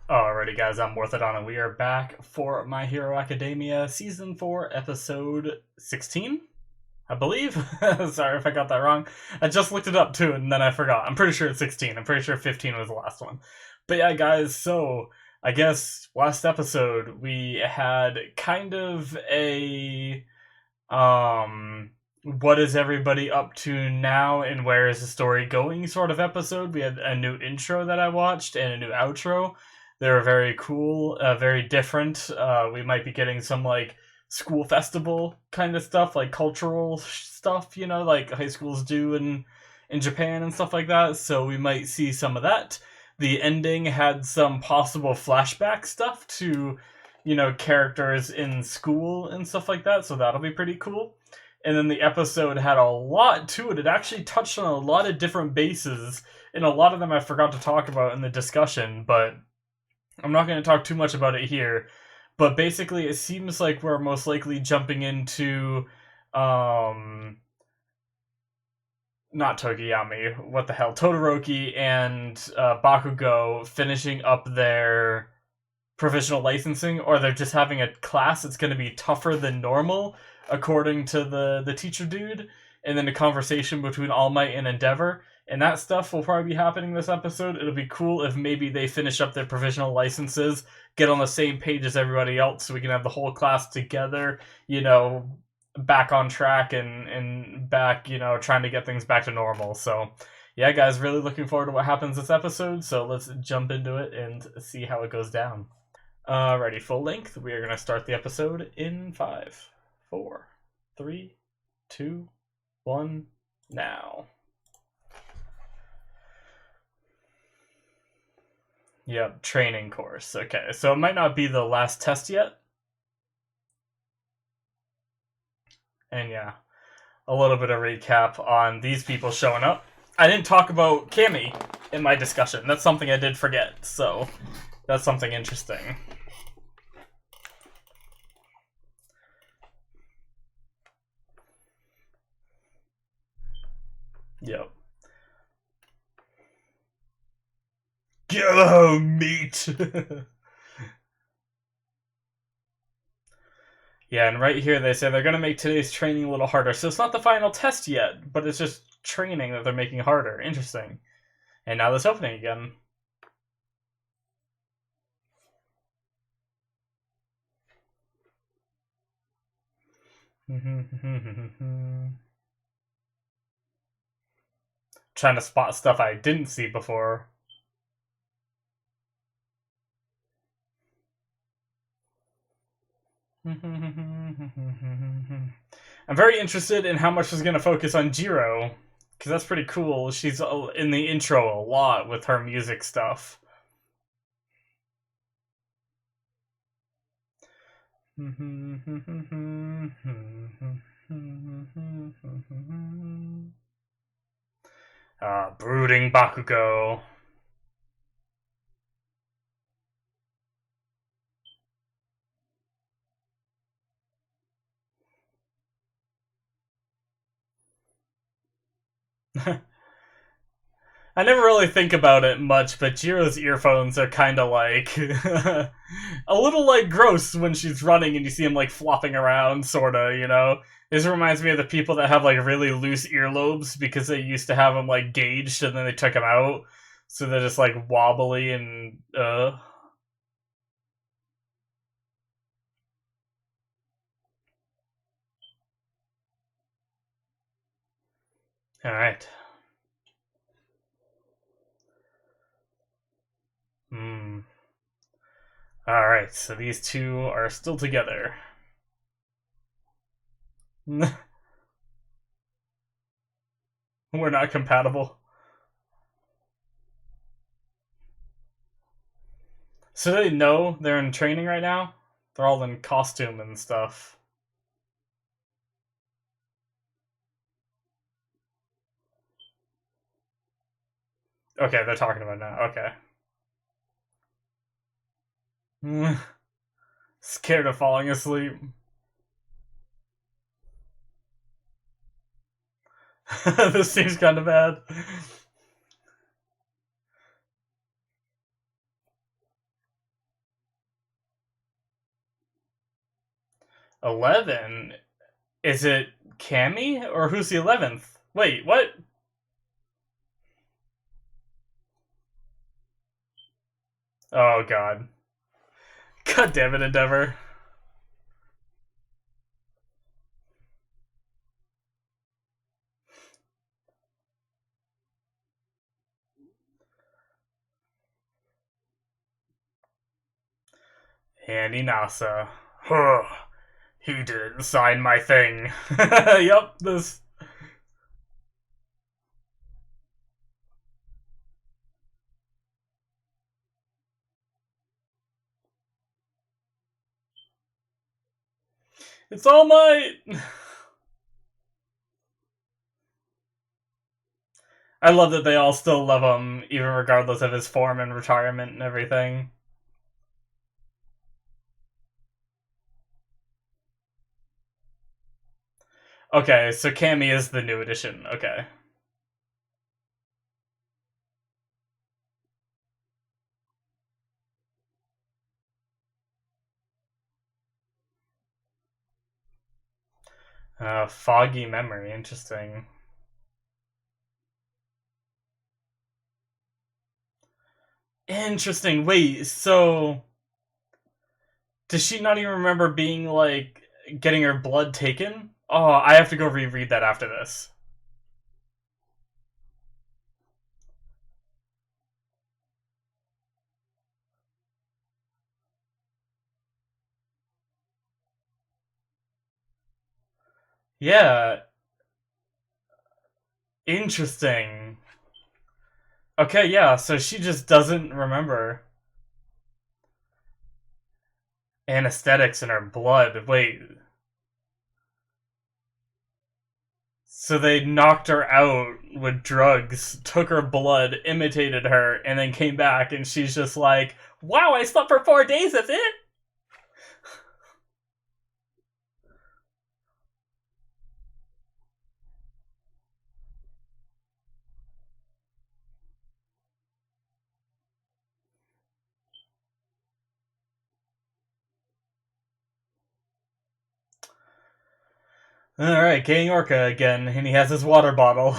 Alrighty, guys, I'm Morthadon, and we are back for My Hero Academia Season 4, Episode 16, I believe. Sorry if I got that wrong. I just looked it up, too, and then I forgot. I'm pretty sure it's 16. I'm pretty sure 15 was the last one. But yeah, guys, so I guess last episode we had kind of a what is everybody up to now and where is the story going sort of episode. We had a new intro that I watched and a new outro. They were very cool, very different. We might be getting some like school festival kind of stuff, like cultural stuff, like high schools do in Japan and stuff like that. So we might see some of that. The ending had some possible flashback stuff to characters in school and stuff like that, so that'll be pretty cool. And then the episode had a lot to it. It actually touched on a lot of different bases, and a lot of them I forgot to talk about in the discussion, but I'm not going to talk too much about it here. But basically, it seems like we're most likely jumping into, not Togiyami, what the hell, Todoroki and Bakugo finishing up their provisional licensing, or they're just having a class that's going to be tougher than normal, according to the teacher dude, and then a conversation between All Might and Endeavor. And that stuff will probably be happening this episode. It'll be cool if maybe they finish up their provisional licenses, get on the same page as everybody else, so we can have the whole class together, back on track and back, trying to get things back to normal. So, yeah, guys, really looking forward to what happens this episode. So let's jump into it and see how it goes down. Alrighty, full length. We are going to start the episode in 5, 4, 3, 2, 1, now. Yep, training course. Okay, so it might not be the last test yet. And yeah, a little bit of recap on these people showing up. I didn't talk about Cammy in my discussion. That's something I did forget, so that's something interesting. Yep. Go meat. Yeah, and right here they say they're going to make today's training a little harder. So it's not the final test yet, but it's just training that they're making harder. Interesting. And now this opening again. Trying to spot stuff I didn't see before. I'm very interested in how much is going to focus on Jiro, because that's pretty cool. She's in the intro a lot with her music stuff. Brooding Bakugo. I never really think about it much, but Jiro's earphones are kind of like a little like gross when she's running and you see him like flopping around, sorta. This reminds me of the people that have like really loose earlobes because they used to have them like gauged and then they took them out, so they're just like wobbly and All right. Hmm. All right. So these two are still together. We're not compatible. So they know they're in training right now? They're all in costume and stuff. Okay, they're talking about it now. Okay. Scared of falling asleep. This seems kind of bad. 11? Is it Cammy? Or who's the 11th? Wait, what? Oh, God. God damn it, Endeavor. Andy Nasa. Huh. He didn't sign my thing. Yup, this. It's All Might! I love that they all still love him, even regardless of his form and retirement and everything. Okay, so Cammy is the new addition. Okay. Foggy memory. Interesting. Interesting. Wait, so does she not even remember being like getting her blood taken? Oh, I have to go reread that after this. Yeah, interesting. Okay, yeah, so she just doesn't remember anesthetics in her blood. Wait, so they knocked her out with drugs, took her blood, imitated her, and then came back, and she's just like, wow, I slept for 4 days, that's it? Alright, King Orca again, and he has his water bottle.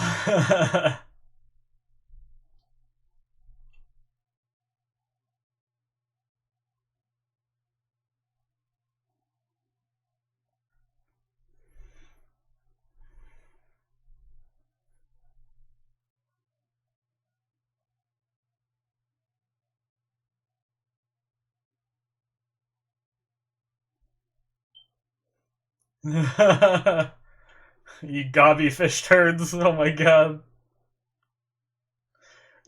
You gobby fish turds, oh my god.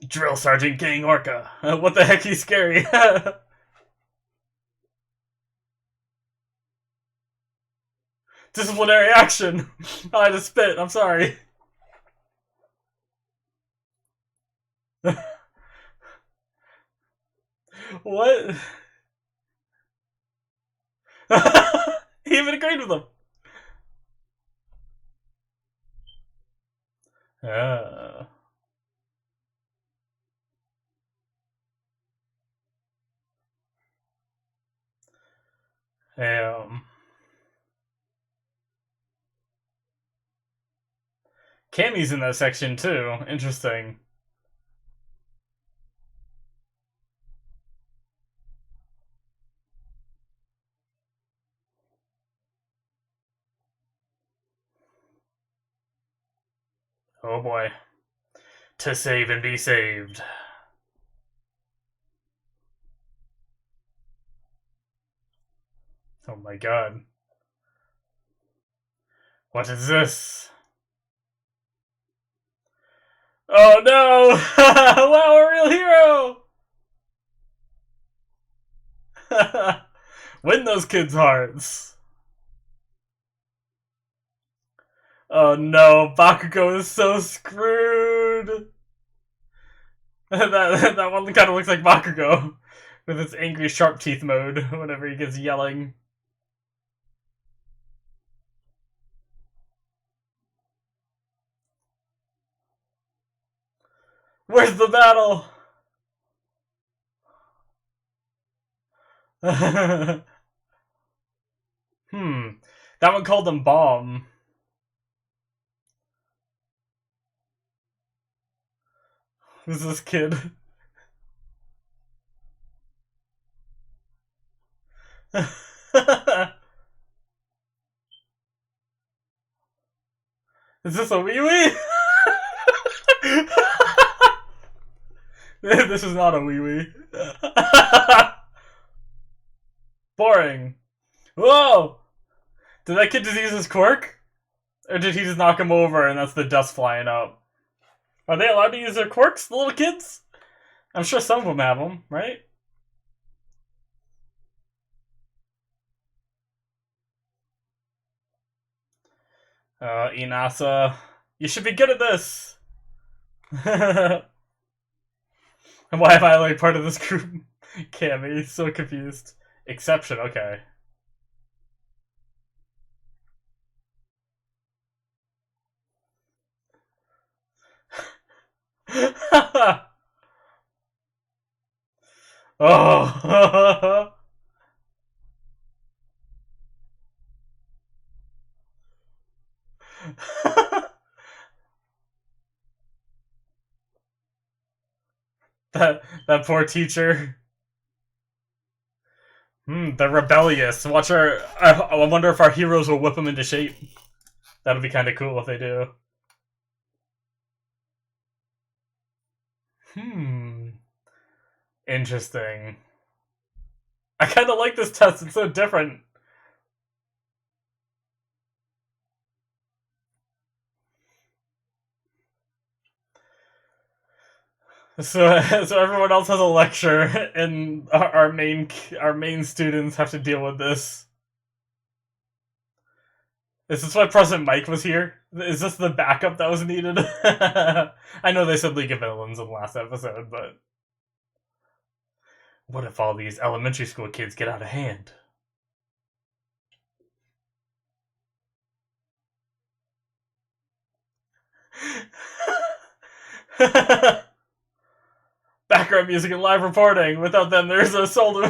Drill Sergeant King Orca. What the heck, he's scary. Disciplinary action. I had to spit, I'm sorry. What? He even agreed with him. Uh, um, Cammy's in that section too. Interesting. Oh boy. To save and be saved. Oh my god. What is this? Oh no! Wow, a real hero! Win those kids' hearts. Oh no, Bakugo is so screwed. that one kind of looks like Bakugo with its angry sharp teeth mode whenever he gets yelling. Where's the battle? Hmm. That one called them bomb. Who's this kid? Is this a wee wee? This is not a wee wee. Boring. Whoa! Did that kid just use his quirk? Or did he just knock him over and that's the dust flying up? Are they allowed to use their quirks, the little kids? I'm sure some of them have them, right? Inasa, you should be good at this. Why am I like part of this group? Cammy, so confused. Exception, okay. Oh. that poor teacher. They're rebellious. Watch our. I wonder if our heroes will whip them into shape. That'd be kind of cool if they do. Hmm. Interesting. I kind of like this test. It's so different. So everyone else has a lecture, and our main students have to deal with this. Is this why President Mike was here? Is this the backup that was needed? I know they said League of Villains in the last episode, but what if all these elementary school kids get out of hand? Background music and live reporting. Without them, there's a soul.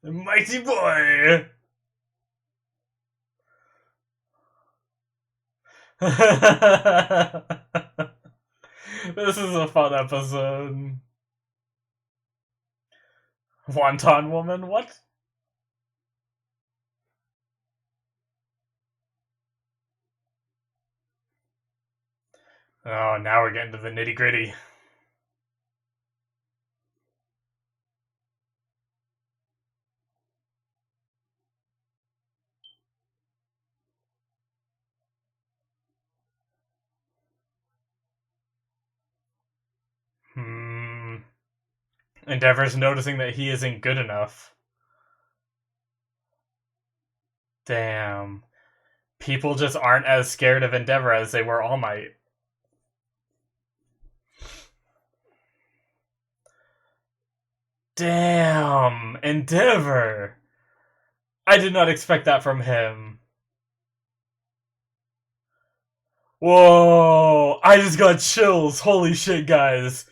Mighty boy. This is a fun episode. Wonton woman, what? Oh, now we're getting to the nitty gritty. Endeavor's noticing that he isn't good enough. Damn. People just aren't as scared of Endeavor as they were All Might. Damn, Endeavor. I did not expect that from him. Whoa, I just got chills. Holy shit, guys.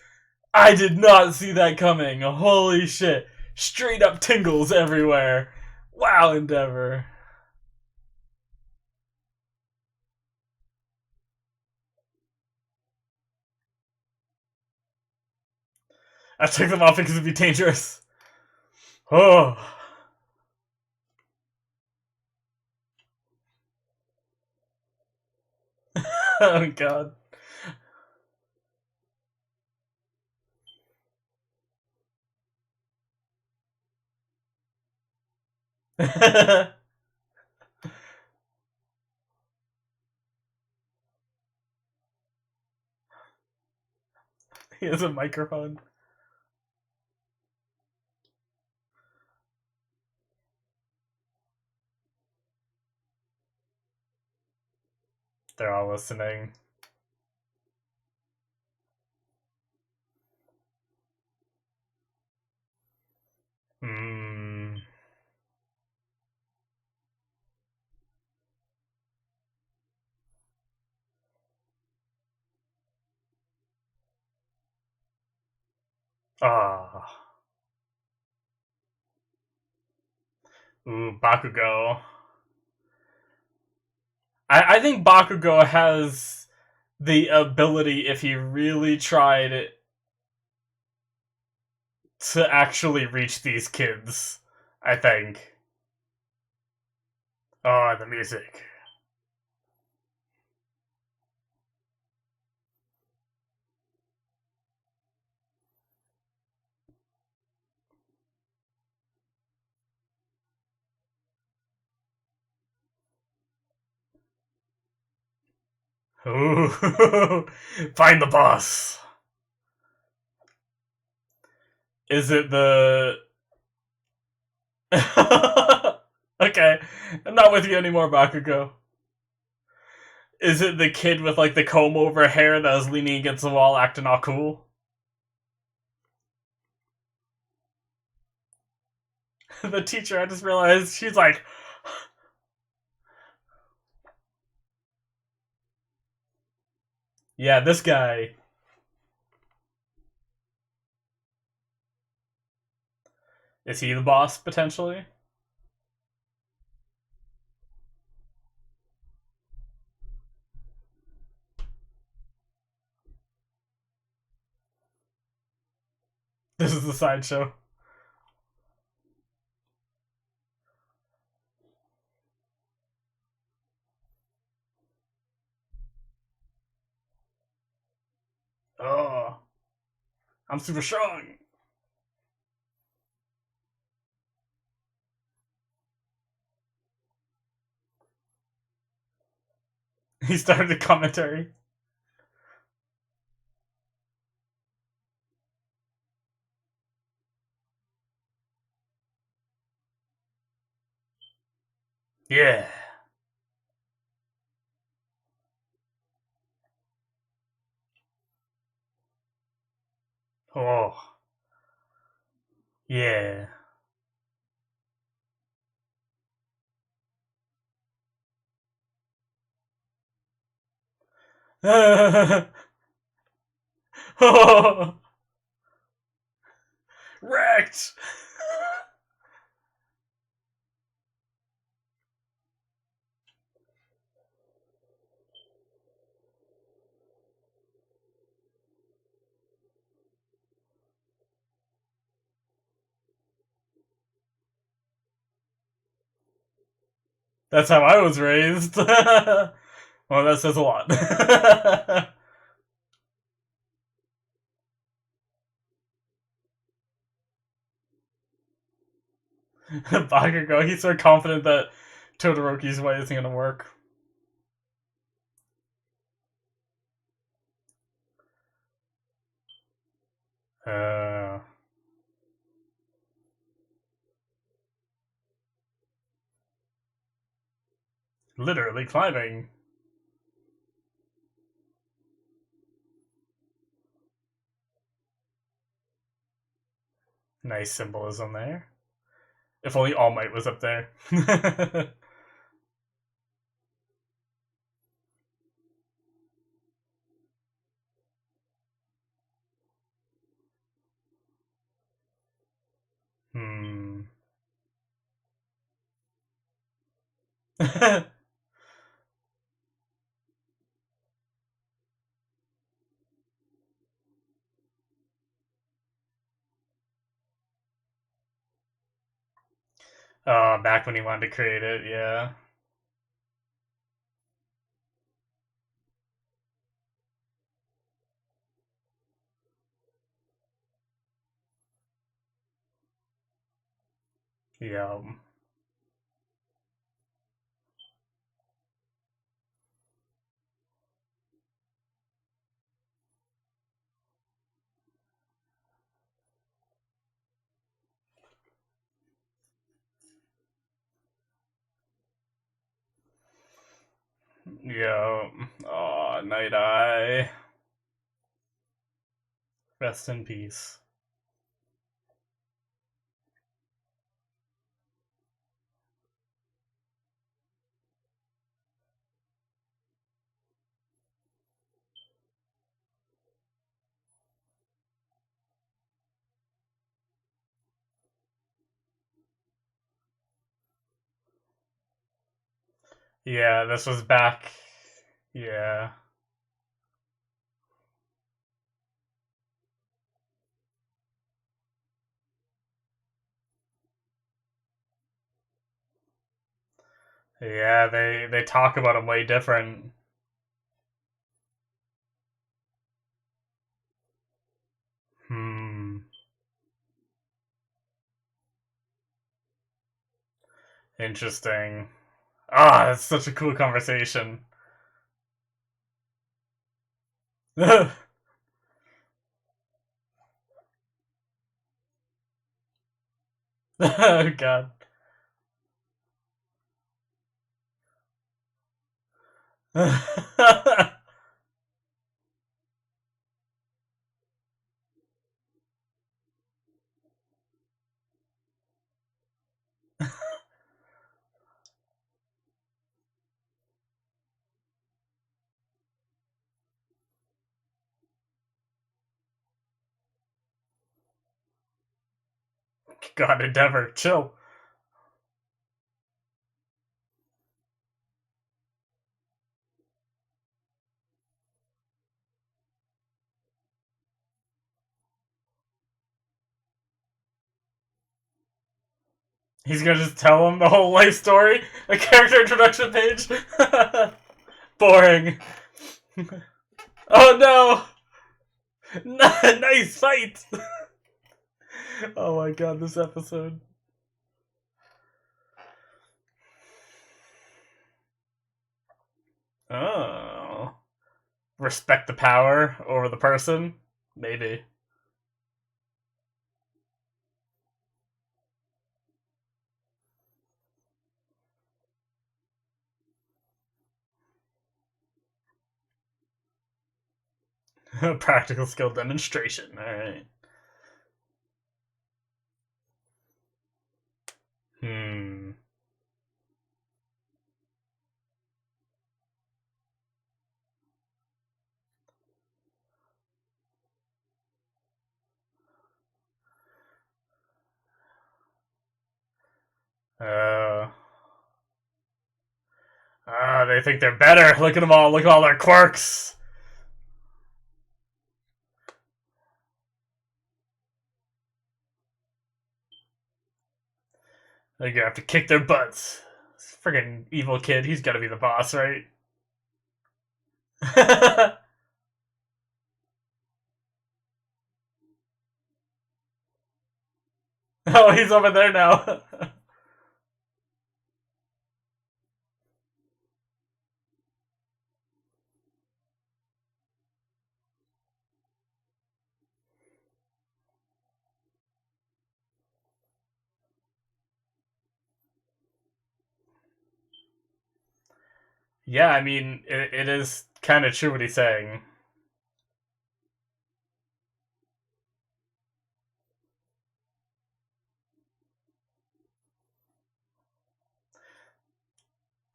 I did not see that coming. Holy shit. Straight up tingles everywhere. Wow, Endeavor. I took them off because it'd be dangerous. Oh. Oh, God. He has a microphone. They're all listening. Hmm. Ah. Ooh, Bakugo. I think Bakugo has the ability, if he really tried, to actually reach these kids. I think. Oh, the music. Ooh. Find the boss. Is it the... Okay, I'm not with you anymore, Bakugo. Is it the kid with like the comb over hair that was leaning against the wall acting all cool? The teacher, I just realized, she's like, yeah, this guy. Is he the boss, potentially? This is the sideshow. Oh, I'm super strong. He started a commentary. Yeah. Oh, yeah. Oh, wrecked. That's how I was raised. Well, that says a lot. Bakugo, he's so confident that Todoroki's way isn't gonna work. Uh, Literally climbing. Nice symbolism there. If only All Might was up there. Hmm. Oh, back when he wanted to create it, yeah. Yeah. Yeah. Oh, Night Eye. Rest in peace. Yeah, this was back. Yeah. Yeah, they talk about him way different. Hmm. Interesting. Ah, that's such a cool conversation. Oh god. God, Endeavor, chill. He's gonna just tell him the whole life story? A character introduction page? Boring. Oh no! Nice fight! Oh my god, this episode. Oh. Respect the power over the person? Maybe. Practical skill demonstration. Alright. Hmm. Uh. They think they're better. Look at them all. Look at all their quirks. They're gonna have to kick their butts. This friggin' evil kid. He's gotta be the boss, right? Oh, he's over there now. Yeah, I mean, it is kind of true what he's saying.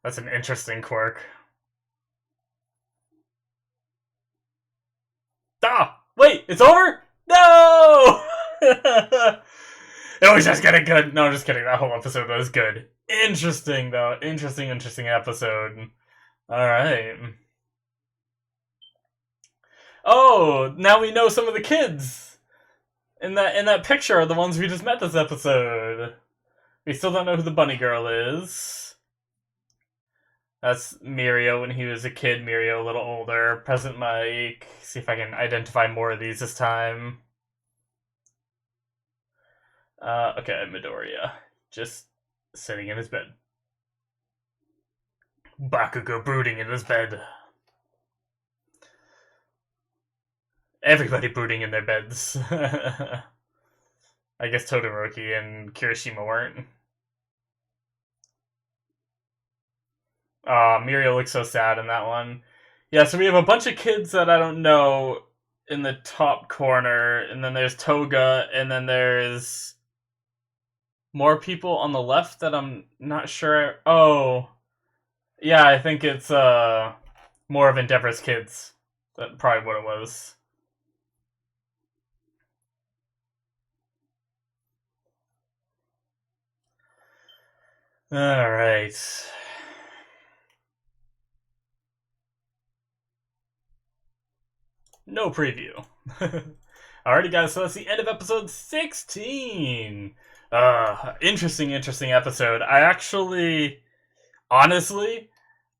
That's an interesting quirk. Ah! Wait, it's over? No! It was just getting good. No, just kidding. That whole episode was good. Interesting, though. Interesting episode. Alright. Oh, now we know some of the kids in that picture are the ones we just met this episode. We still don't know who the bunny girl is. That's Mirio when he was a kid. Mirio a little older. Present Mike. See if I can identify more of these this time. Okay, Midoriya. Just sitting in his bed. Bakugo brooding in his bed. Everybody brooding in their beds. I guess Todoroki and Kirishima weren't. Mirio looks so sad in that one. Yeah, so we have a bunch of kids that I don't know in the top corner, and then there's Toga, and then there's more people on the left that I'm not sure. Oh, yeah, I think it's more of Endeavor's kids. That's probably what it was. All right. no preview. Alrighty, guys, so that's the end of episode 16. Interesting episode. Honestly,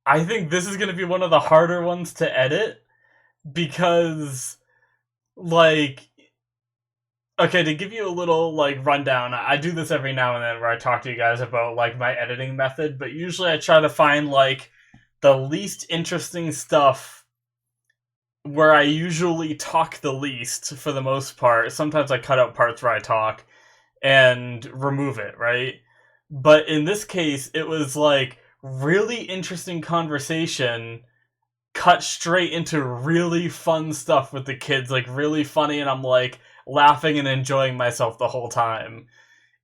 I think this is going to be one of the harder ones to edit because, like, okay, to give you a little, like, rundown, I do this every now and then where I talk to you guys about, like, my editing method, but usually I try to find, like, the least interesting stuff where I usually talk the least for the most part. Sometimes I cut out parts where I talk and remove it, right? But in this case, it was like really interesting conversation cut straight into really fun stuff with the kids, like really funny, and I'm like laughing and enjoying myself the whole time.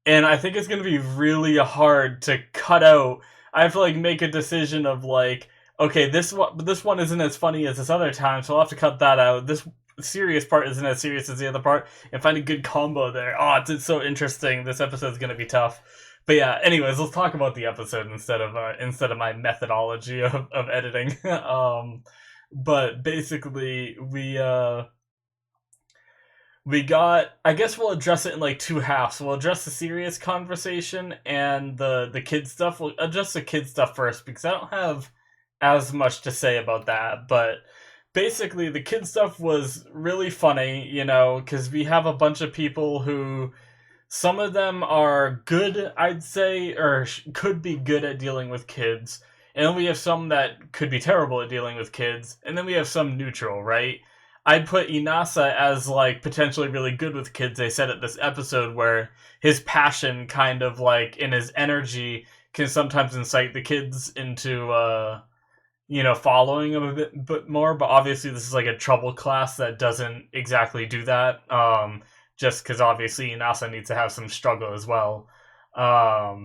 And I think it's going to be really hard to cut out. I have to like make a decision of like, okay, this one isn't as funny as this other time, so I'll have to cut that out. This serious part isn't as serious as the other part, and find a good combo there. Oh, it's so interesting. This episode's going to be tough. But yeah, anyways, let's talk about the episode instead of my methodology of editing. But basically, we got, I guess we'll address it in like two halves. We'll address the serious conversation and the kid stuff. We'll address the kid stuff first because I don't have as much to say about that. But basically, the kid stuff was really funny, you know, because we have a bunch of people who, some of them are good, I'd say, or could be good at dealing with kids. And then we have some that could be terrible at dealing with kids. And then we have some neutral, right? I'd put Inasa as, like, potentially really good with kids, they said at this episode, where his passion kind of, like, in his energy can sometimes incite the kids into, following him a bit more. But obviously this is, like, a trouble class that doesn't exactly do that. Just because obviously Inasa needs to have some struggle as well. But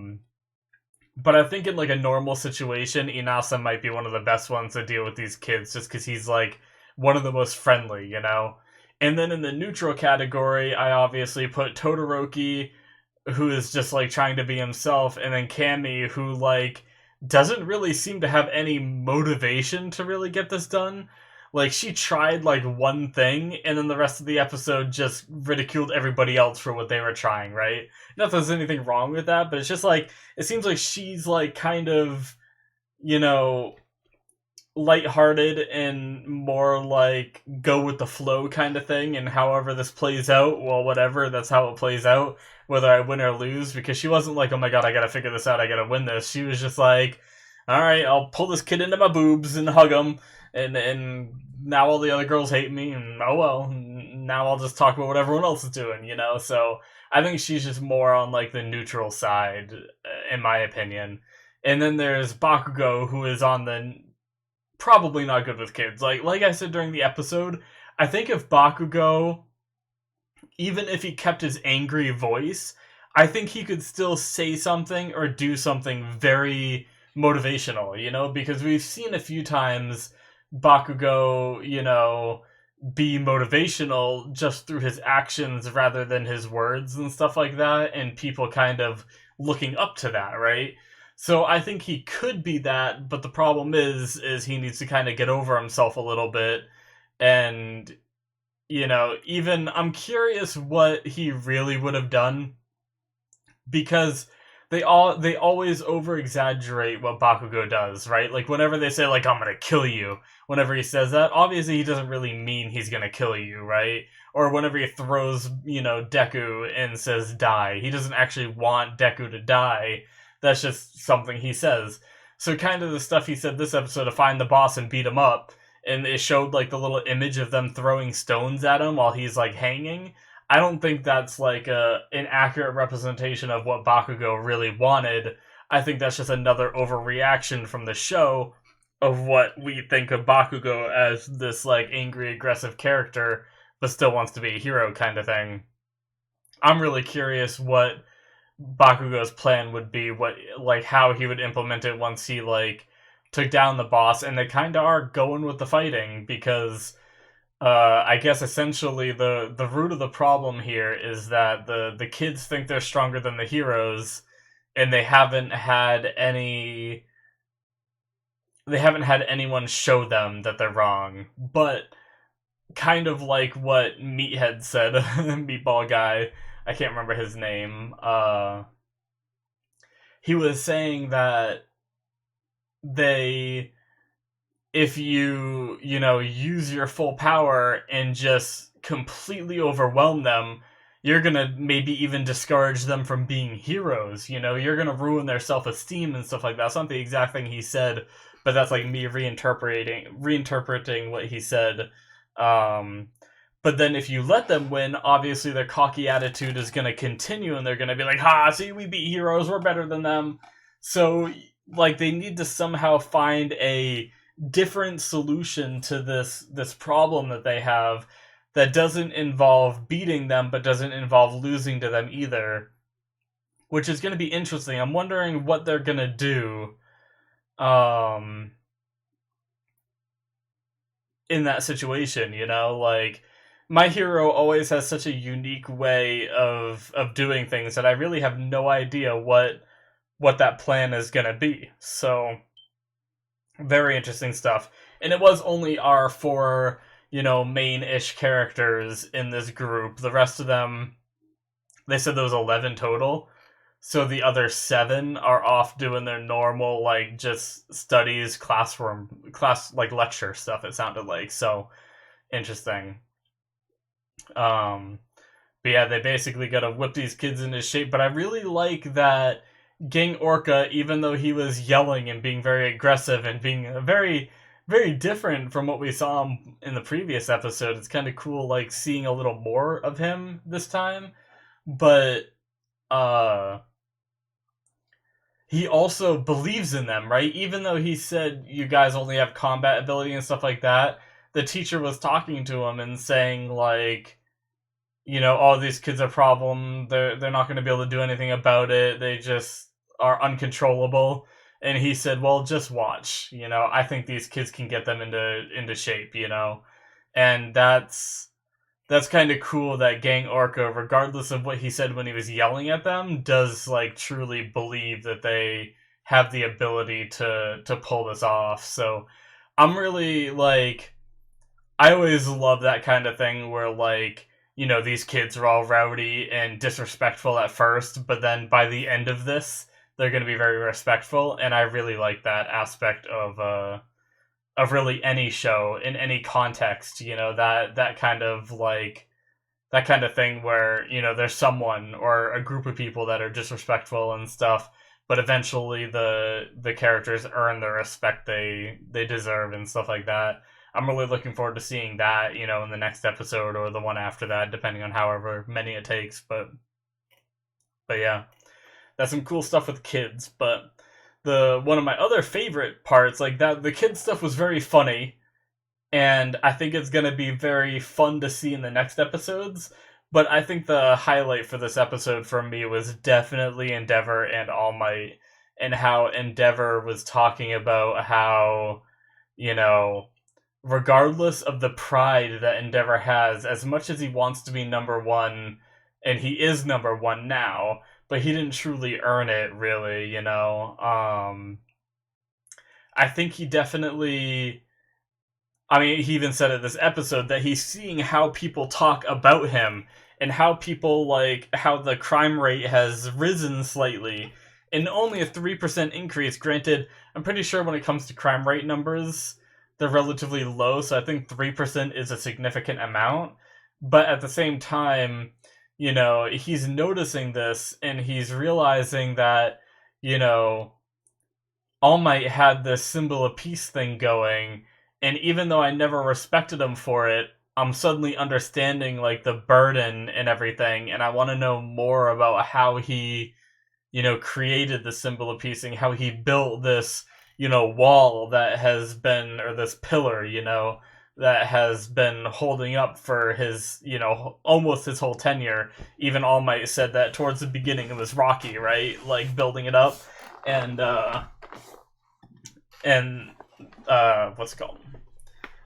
I think in, like, a normal situation, Inasa might be one of the best ones to deal with these kids, just because he's, like, one of the most friendly, you know? And then in the neutral category, I obviously put Todoroki, who is just, like, trying to be himself, and then Cammy, who, like, doesn't really seem to have any motivation to really get this done. Like, she tried, like, one thing, and then the rest of the episode just ridiculed everybody else for what they were trying, right? Not that there's anything wrong with that, but it's just, like, it seems like she's, like, kind of, you know, lighthearted and more like go with the flow kind of thing, and however this plays out, well, whatever, that's how it plays out, whether I win or lose, because she wasn't like, oh my god, I gotta figure this out, I gotta win this. She was just like, alright, I'll pull this kid into my boobs and hug him, and now all the other girls hate me, and oh well, now I'll just talk about what everyone else is doing, you know? So I think she's just more on like the neutral side, in my opinion. And then there's Bakugo, who is on the probably not good with kids. Like I said during the episode, I think if Bakugo, even if he kept his angry voice, I think he could still say something or do something very motivational, you know? Because we've seen a few times Bakugo, you know, be motivational just through his actions rather than his words and stuff like that, and people kind of looking up to that, right? So I think he could be that, but the problem is he needs to kind of get over himself a little bit, and you know, even I'm curious what he really would have done, because they always over exaggerate what Bakugo does, right? Like whenever they say like I'm gonna kill you, whenever he says that, obviously he doesn't really mean he's gonna kill you, right? Or whenever he throws, you know, Deku and says die, he doesn't actually want Deku to die. That's just something he says. So kind of the stuff he said this episode to find the boss and beat him up, and it showed like the little image of them throwing stones at him while he's like hanging. I don't think that's like an accurate representation of what Bakugo really wanted. I think that's just another overreaction from the show of what we think of Bakugo as this like angry, aggressive character, but still wants to be a hero kind of thing. I'm really curious what Bakugo's plan would be, what like how he would implement it once he like took down the boss, and they kind of are going with the fighting because I guess essentially the root of the problem here is that the kids think they're stronger than the heroes, and they haven't had anyone show them that they're wrong. But kind of like what Meathead said, Meatball Guy, I can't remember his name, he was saying that they, if you know, use your full power and just completely overwhelm them, you're gonna maybe even discourage them from being heroes. You know, you're gonna ruin their self-esteem and stuff like that. That's not the exact thing he said, but that's like me reinterpreting what he said. But then if you let them win, obviously their cocky attitude is gonna continue, and they're gonna be like, "Ha! See, we beat heroes. We're better than them." So, like, they need to somehow find a different solution to this problem that they have that doesn't involve beating them but doesn't involve losing to them either, which is going to be interesting. I'm wondering what they're going to do in that situation, you know? Like, My Hero always has such a unique way of doing things that I really have no idea what that plan is going to be. So very interesting stuff. And it was only our four, you know, main-ish characters in this group. The rest of them, they said there was 11 total. So the other 7 are off doing their normal, like, just studies, like, lecture stuff, it sounded like. So, interesting. But yeah, they basically gotta whip these kids into shape. But I really like that Gang Orca, even though he was yelling and being very aggressive and being very, very different from what we saw him in the previous episode, it's kind of cool, like, seeing a little more of him this time. But, he also believes in them, right? Even though he said you guys only have combat ability and stuff like that, the teacher was talking to him and saying, like, you know, all these kids are a problem. They're not going to be able to do anything about it. They just are uncontrollable. And he said, "Well, just watch. You know, I think these kids can get them into shape. You know," and that's kind of cool that Gang Orca, regardless of what he said when he was yelling at them, does, like, truly believe that they have the ability to pull this off. So I'm really, like, I always love that kind of thing where, like, you know, these kids are all rowdy and disrespectful at first, but then by the end of this, they're going to be very respectful, and I really like that aspect of really any show in any context. You know, that kind of, like, that kind of thing where, you know, there's someone or a group of people that are disrespectful and stuff, but eventually the characters earn the respect they deserve and stuff like that. I'm really looking forward to seeing that, you know, in the next episode or the one after that, depending on however many it takes. But yeah, that's some cool stuff with kids. But one of my other favorite parts, like, that the kids stuff was very funny, and I think it's gonna be very fun to see in the next episodes. But I think the highlight for this episode for me was definitely Endeavor and All Might, and how Endeavor was talking about how, you know, regardless of the pride that Endeavor has, as much as he wants to be number one, and he is number one now, but he didn't truly earn it, really, you know. I think he definitely, I mean, he even said it this episode that he's seeing how people talk about him and how people, like, how the crime rate has risen slightly, and only a 3% increase. Granted, I'm pretty sure when it comes to crime rate numbers, they're relatively low, so I think 3% is a significant amount. But at the same time, you know, he's noticing this, and he's realizing that, you know, All Might had this symbol of peace thing going, and even though I never respected him for it, I'm suddenly understanding, like, the burden and everything, and I want to know more about how he, you know, created the symbol of peace and how he built this, you know, wall that has been, or this pillar, you know, that has been holding up for his, you know, almost his whole tenure. Even All Might said that towards the beginning it was rocky, right? Like, building it up. And what's it called?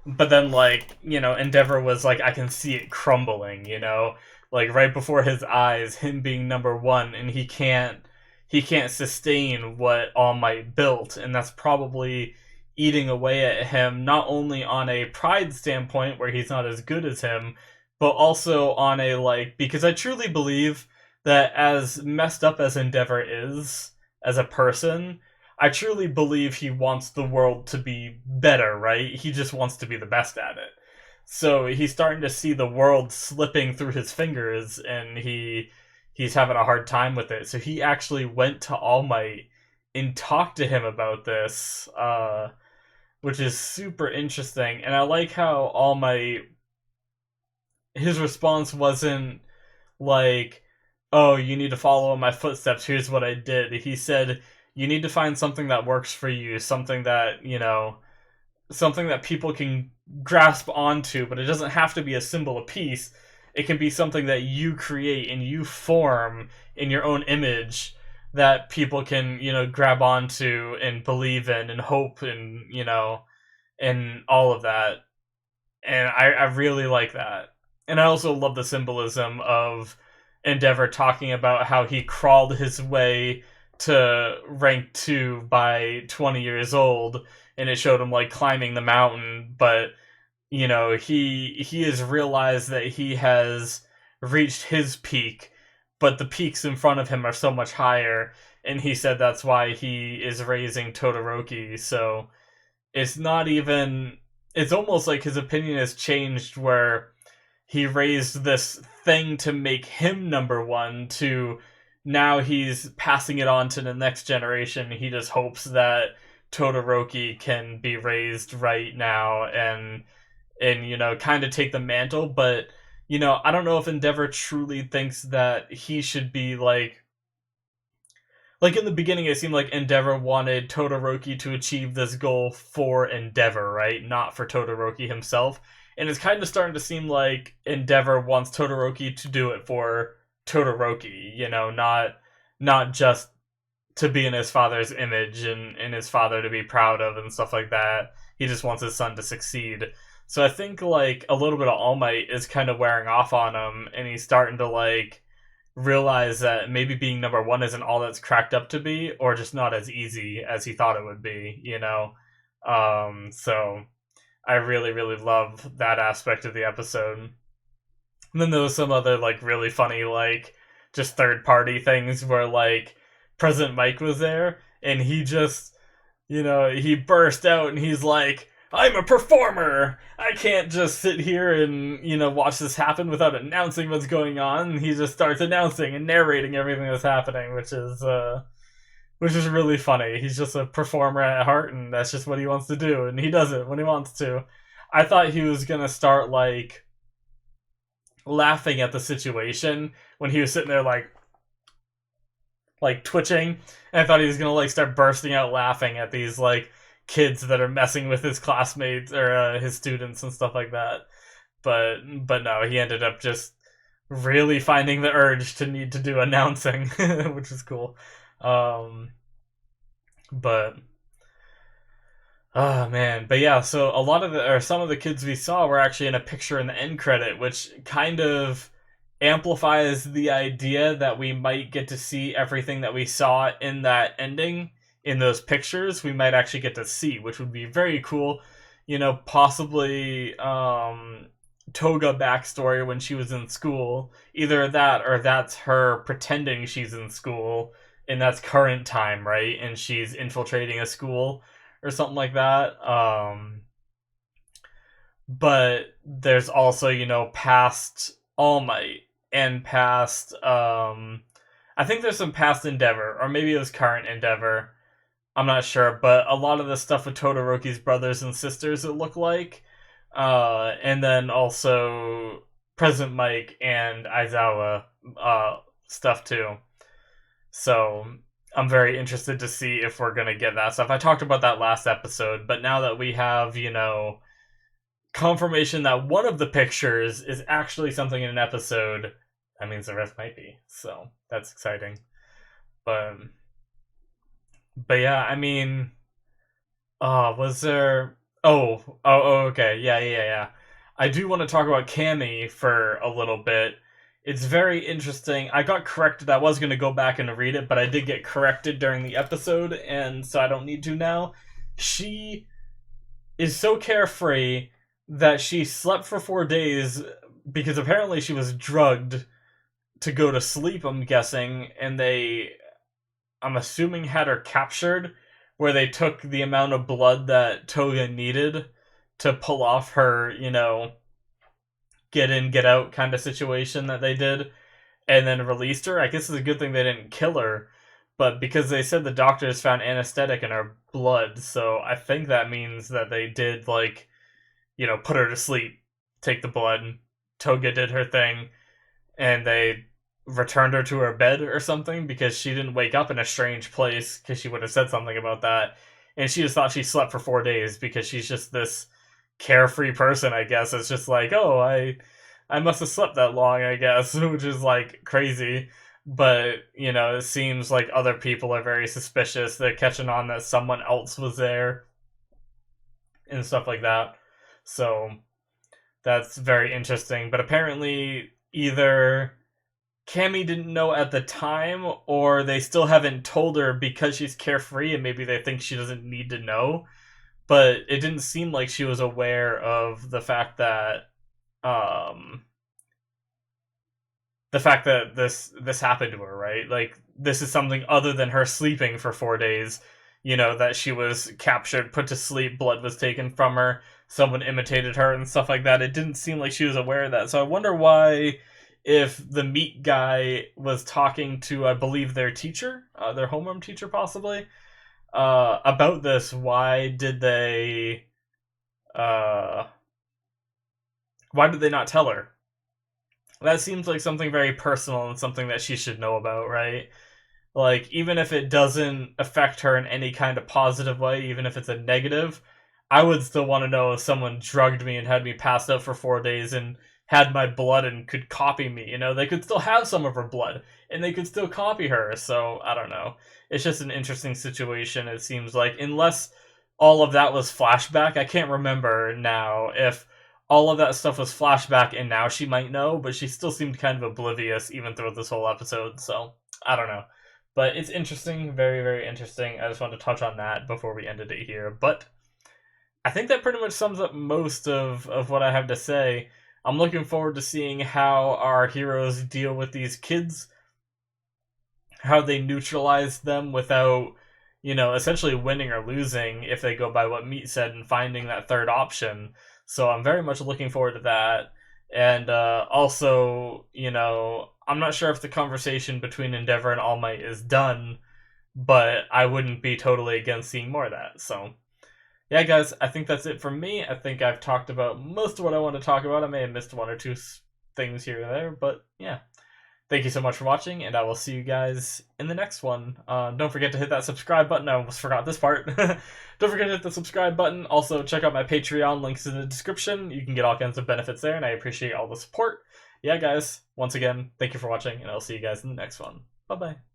But then, like, you know, Endeavor was like, I can see it crumbling, you know? Like, right before his eyes, him being number one, and he can't sustain what All Might built, and that's probably eating away at him, not only on a pride standpoint where he's not as good as him, but also on a, like, because I truly believe that as messed up as Endeavor is as a person, I truly believe he wants the world to be better, right? He just wants to be the best at it. So he's starting to see the world slipping through his fingers, and he's having a hard time with it. So he actually went to All Might and talked to him about this, which is super interesting. And I like how All Might, his response wasn't like, "Oh, you need to follow in my footsteps. Here's what I did." He said, "You need to find something that works for you, something that, something that people can grasp onto, but it doesn't have to be a symbol of peace. It can be something that you create and you form in your own image that people can, grab onto and believe in and hope and, and all of that." And I really like that. And I also love the symbolism of Endeavor talking about how he crawled his way to rank 2 by 20 years old, and it showed him like climbing the mountain, but he has realized that he has reached his peak, but the peaks in front of him are so much higher, and he said that's why he is raising Todoroki. So it's not even, it's almost like his opinion has changed, where he raised this thing to make him number one, to now he's passing it on to the next generation. He just hopes that Todoroki can be raised right now and kind of take the mantle. But I don't know if Endeavor truly thinks that he should be like in the beginning it seemed like Endeavor wanted Todoroki to achieve this goal for Endeavor, right? Not for Todoroki himself. And it's kind of starting to seem like Endeavor wants Todoroki to do it for Todoroki, not just to be in his father's image and his father to be proud of and stuff like that. He just wants his son to succeed. So I think like a little bit of All Might is kind of wearing off on him, and he's starting to like realize that maybe being number one isn't all that's cracked up to be, or just not as easy as he thought it would be, So I really, really love that aspect of the episode. And then there was some other like really funny, like just third party things where like President Mike was there, and he just, he burst out and he's like, "I'm a performer. I can't just sit here and, watch this happen without announcing what's going on." And he just starts announcing and narrating everything that's happening, which is really funny. He's just a performer at heart, and that's just what he wants to do, and he does it when he wants to. I thought he was gonna start like laughing at the situation when he was sitting there like twitching, and I thought he was gonna like start bursting out laughing at these like kids that are messing with his classmates or his students and stuff like that. But no, he ended up just really finding the urge to need to do announcing, which is cool. But oh man, but yeah. So a lot of some of the kids we saw were actually in a picture in the end credit, which kind of amplifies the idea that we might get to see everything that we saw in that ending in those pictures. We might actually get to see, which would be very cool. Possibly Toga backstory when she was in school. Either that or that's her pretending she's in school and that's current time, right? And she's infiltrating a school or something like that. But there's also, past All Might and past I think there's some past Endeavor, or maybe it was current Endeavor. I'm not sure, but a lot of the stuff with Todoroki's brothers and sisters, it looked like. And then also President Mike and Aizawa stuff too. So I'm very interested to see if we're going to get that stuff. I talked about that last episode, but now that we have, confirmation that one of the pictures is actually something in an episode, that means the rest might be. So that's exciting. But yeah, I mean, was there? Okay, yeah. I do want to talk about Cammy for a little bit. It's very interesting. I got corrected. I was going to go back and read it, but I did get corrected during the episode, and so I don't need to now. She is so carefree that she slept for 4 days because apparently she was drugged to go to sleep, I'm guessing, and I'm assuming, had her captured, where they took the amount of blood that Toga needed to pull off her, get in, get out kind of situation that they did, and then released her. I guess it's a good thing they didn't kill her, but because they said the doctors found anesthetic in her blood, so I think that means that they did, put her to sleep, take the blood, Toga did her thing, and they returned her to her bed or something because she didn't wake up in a strange place because she would have said something about that. And she just thought she slept for 4 days because she's just this carefree person, I guess. It's just like, oh, I must have slept that long, I guess, which is like crazy. But, it seems like other people are very suspicious. They're catching on that someone else was there and stuff like that. So that's very interesting. But apparently, either Cammy didn't know at the time, or they still haven't told her because she's carefree and maybe they think she doesn't need to know. But it didn't seem like she was aware of the fact that this happened to her, right? Like, this is something other than her sleeping for 4 days. That she was captured, put to sleep, blood was taken from her, someone imitated her and stuff like that. It didn't seem like she was aware of that. So I wonder why, if the meat guy was talking to, I believe, their teacher, their homeroom teacher possibly, about this, why did they not tell her? That seems like something very personal and something that she should know about, right? Like, even if it doesn't affect her in any kind of positive way, even if it's a negative, I would still want to know if someone drugged me and had me passed out for 4 days and had my blood and could copy me. They could still have some of her blood and they could still copy her. So I don't know. It's just an interesting situation, it seems like, unless all of that was flashback. I can't remember now if all of that stuff was flashback and now she might know, but she still seemed kind of oblivious even throughout this whole episode. So I don't know. But it's interesting, very, very interesting. I just wanted to touch on that before we ended it here. But I think that pretty much sums up most of what I have to say. I'm looking forward to seeing how our heroes deal with these kids, how they neutralize them without, essentially winning or losing if they go by what Meat said and finding that third option. So I'm very much looking forward to that. And also, I'm not sure if the conversation between Endeavor and All Might is done, but I wouldn't be totally against seeing more of that. So yeah, guys, I think that's it from me. I think I've talked about most of what I want to talk about. I may have missed one or two things here or there, but yeah. Thank you so much for watching, and I will see you guys in the next one. Don't forget to hit that subscribe button. I almost forgot this part. Don't forget to hit the subscribe button. Also, check out my Patreon. Links in the description. You can get all kinds of benefits there, and I appreciate all the support. Yeah, guys, once again, thank you for watching, and I'll see you guys in the next one. Bye-bye.